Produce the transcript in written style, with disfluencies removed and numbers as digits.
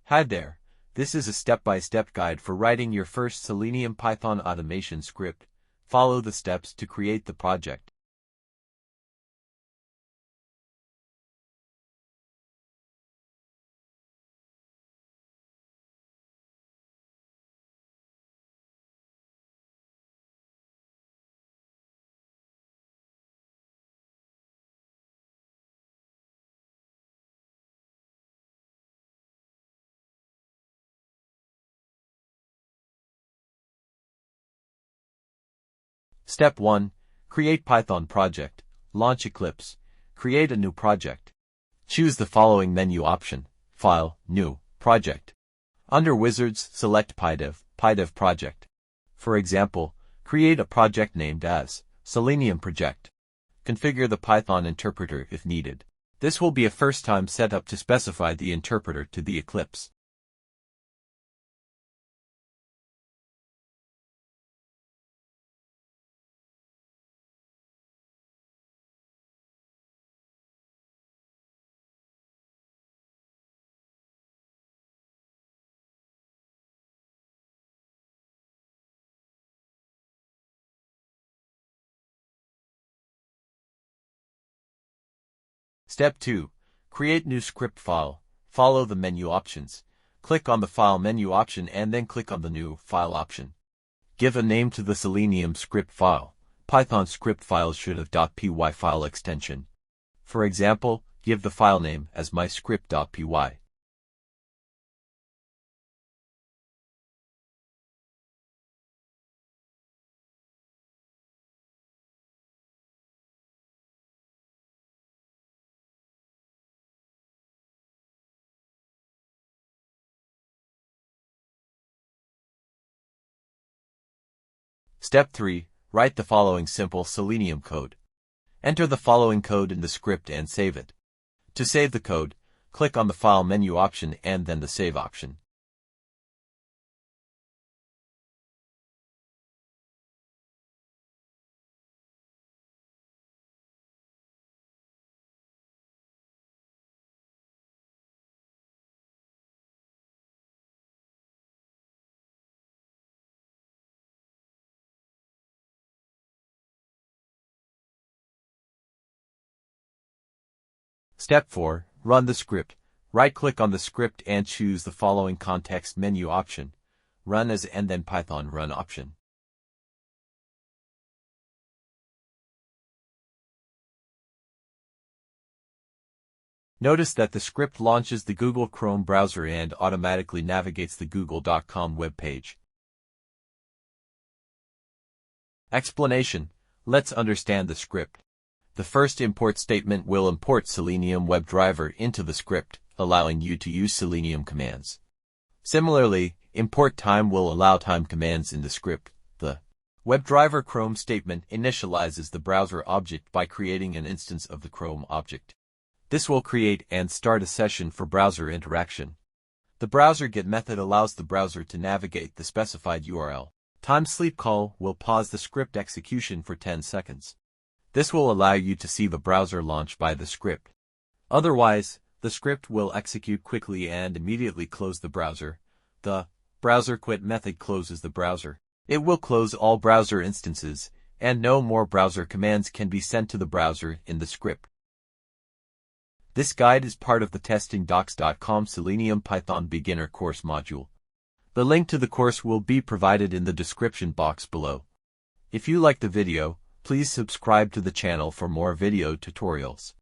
Hi there, this is a step-by-step guide for writing your first Selenium Python automation script. Follow the steps to create the project. Step 1. Create Python project. Launch Eclipse. Create a new project. Choose the following menu option: File, New, Project. Under Wizards, select PyDev project. For example, create a project named as Selenium Project. Configure the Python interpreter if needed. This will be a first-time setup to specify the interpreter to the Eclipse. Step 2. Create new script file. Follow the menu options. Click on the File menu option and then click on the New File option. Give a name to the Selenium script file. Python script files should have .py file extension. For example, give the file name as myscript.py. Step 3. Write the following simple Selenium code. Enter the following code in the script and save it. To save the code, click on the File menu option and then the Save option. Step 4. Run the script. Right-click on the script and choose the following context menu option: Run as and then Python Run option. Notice that the script launches the Google Chrome browser and automatically navigates the google.com web page. Explanation. Let's understand the script. The first import statement will import Selenium WebDriver into the script, allowing you to use Selenium commands. Similarly, import time will allow time commands in the script. The WebDriver Chrome statement initializes the browser object by creating an instance of the Chrome object. This will create and start a session for browser interaction. The browser_get method allows the browser to navigate the specified URL. Time_sleep call will pause the script execution for 10 seconds. This will allow you to see the browser launch by the script. Otherwise, the script will execute quickly and immediately close the browser. The browser_quit method closes the browser. It will close all browser instances, and no more browser commands can be sent to the browser in the script. This guide is part of the testingdocs.com Selenium Python Beginner course module. The link to the course will be provided in the description box below. If you like the video, please subscribe to the channel for more video tutorials.